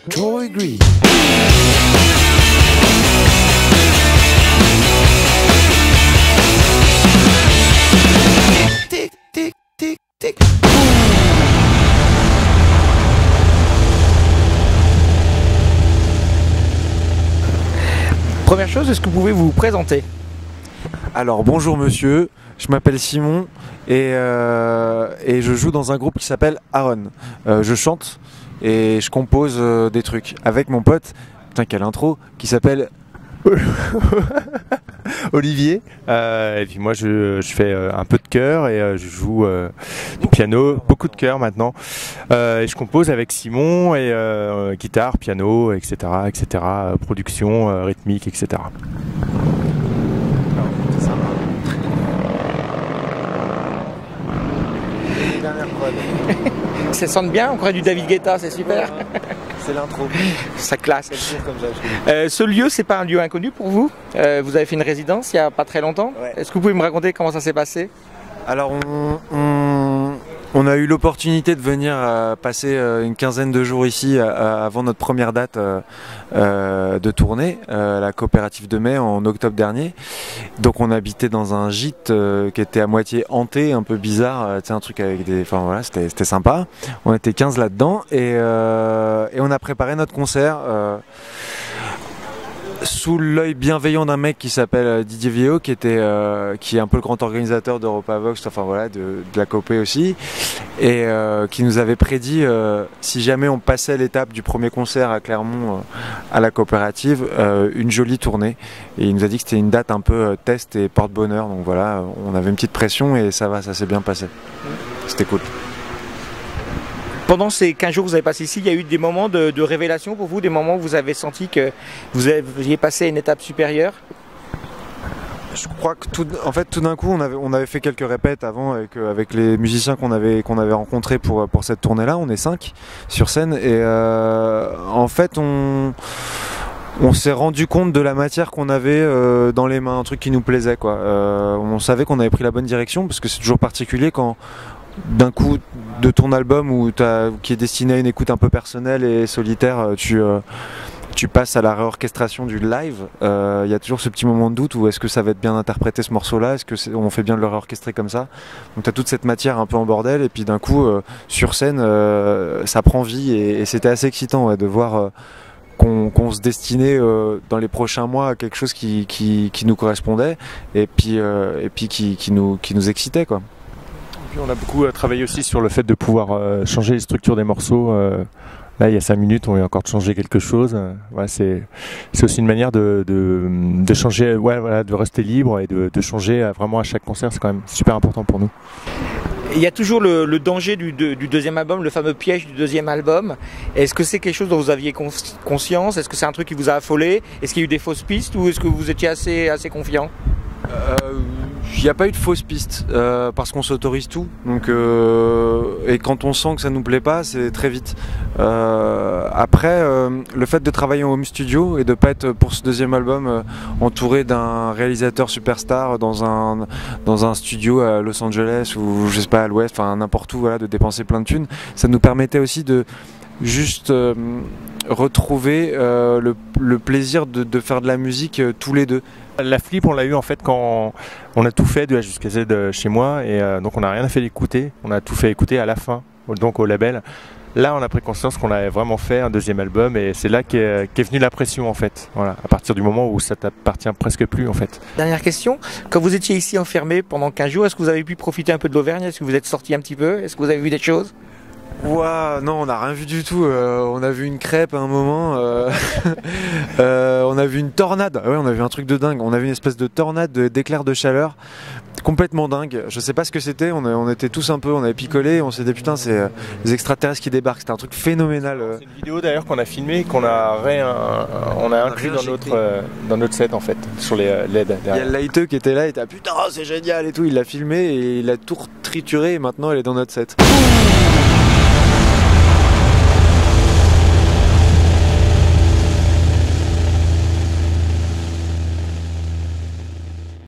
Troy Green. Tic, tic, tic, tic. Première chose, est-ce que vous pouvez vous présenter? Alors bonjour monsieur, je m'appelle Simon et je joue dans un groupe qui s'appelle Aaron. Je chante et je compose des trucs avec mon pote, putain quelle intro, qui s'appelle Olivier. Et puis moi je fais un peu de chœur et je joue du piano, beaucoup de chœur maintenant. Et je compose avec Simon et guitare, piano, etc., etc., production rythmique, etc. Ça sonne bien, on croit du David Guetta, c'est super. C'est l'intro. Ça classe. Comme ça, Ce lieu, c'est pas un lieu inconnu pour vous? Vous avez fait une résidence il y a pas très longtemps. Ouais. Est-ce que vous pouvez me raconter comment ça s'est passé? Alors on a eu l'opportunité de venir passer une quinzaine de jours ici avant notre première date de tournée, la coopérative de mai en octobre dernier. Donc on habitait dans un gîte qui était à moitié hanté, un peu bizarre, un truc avec des... Enfin voilà, c'était sympa. On était 15 là-dedans et on a préparé notre concert sous l'œil bienveillant d'un mec qui s'appelle Didier Vieillot, qui est un peu le grand organisateur d'Europa Vox, enfin voilà, de la Copé aussi, et qui nous avait prédit si jamais on passait l'étape du premier concert à Clermont à la coopérative, une jolie tournée. Et il nous a dit que c'était une date un peu test et porte-bonheur, donc voilà, on avait une petite pression et ça va, ça s'est bien passé. C'était cool. Pendant ces 15 jours que vous avez passé ici, il y a eu des moments de révélation pour vous, des moments où vous avez senti que vous aviez passé à une étape supérieure? Je crois que tout d'un coup on avait fait quelques répètes avant avec les musiciens qu'on avait rencontrés pour cette tournée-là. On est 5 sur scène et en fait on s'est rendu compte de la matière qu'on avait dans les mains, un truc qui nous plaisait quoi. On savait qu'on avait pris la bonne direction parce que c'est toujours particulier quand d'un coup de ton album qui est destiné à une écoute un peu personnelle et solitaire, tu passes à la réorchestration du live. Il y a toujours ce petit moment de doute où est-ce que ça va être bien interprété ce morceau-là, est-ce que on fait bien de le réorchestrer comme ça. Donc tu as toute cette matière un peu en bordel et puis d'un coup sur scène ça prend vie et c'était assez excitant ouais, de voir qu'on se destinait dans les prochains mois à quelque chose qui nous correspondait et puis qui nous excitait quoi. Puis on a beaucoup travaillé aussi sur le fait de pouvoir changer les structures des morceaux. Là, il y a 5 minutes, on vient encore de changer quelque chose. Voilà, c'est aussi une manière de changer, ouais, voilà, de rester libre et de changer vraiment à chaque concert. C'est quand même super important pour nous. Il y a toujours le danger du deuxième album, le fameux piège du deuxième album. Est-ce que c'est quelque chose dont vous aviez conscience? Est-ce que c'est un truc qui vous a affolé? Est-ce qu'il y a eu des fausses pistes ou est-ce que vous étiez assez confiant? Il n'y a pas eu de fausses pistes parce qu'on s'autorise tout. Donc, et quand on sent que ça nous plaît pas, c'est très vite. Après, le fait de travailler en home studio et de pas être pour ce deuxième album entouré d'un réalisateur superstar dans un studio à Los Angeles ou je sais pas à l'Ouest, enfin n'importe où, voilà, de dépenser plein de thunes, ça nous permettait aussi de juste retrouver le plaisir de faire de la musique tous les deux. La flip, on l'a eu en fait quand on a tout fait de A jusqu'à Z chez moi et donc on n'a rien fait d'écouter, on a tout fait écouter à la fin, donc au label. Là, on a pris conscience qu'on avait vraiment fait un deuxième album et c'est là qu'est venue la pression en fait. Voilà, à partir du moment où ça t'appartient presque plus en fait. Dernière question, quand vous étiez ici enfermé pendant 15 jours, est-ce que vous avez pu profiter un peu de l'Auvergne? Est-ce que vous êtes sorti un petit peu? Est-ce que vous avez vu des choses? Ouah, non, on n'a rien vu du tout. On a vu une crêpe à un moment. On a vu une tornade. Ouais, on a vu un truc de dingue. On a vu une espèce de tornade d'éclairs de chaleur complètement dingue. Je sais pas ce que c'était. On était tous un peu, on avait picolé. On s'est dit putain, c'est les extraterrestres qui débarquent. C'était un truc phénoménal. C'est une vidéo d'ailleurs qu'on a filmée et qu'on a inclus dans notre set en fait, sur les LED. Il y a le lighteux qui était là, il était putain, c'est génial et tout. Il l'a filmé et il a tout trituré et maintenant elle est dans notre set.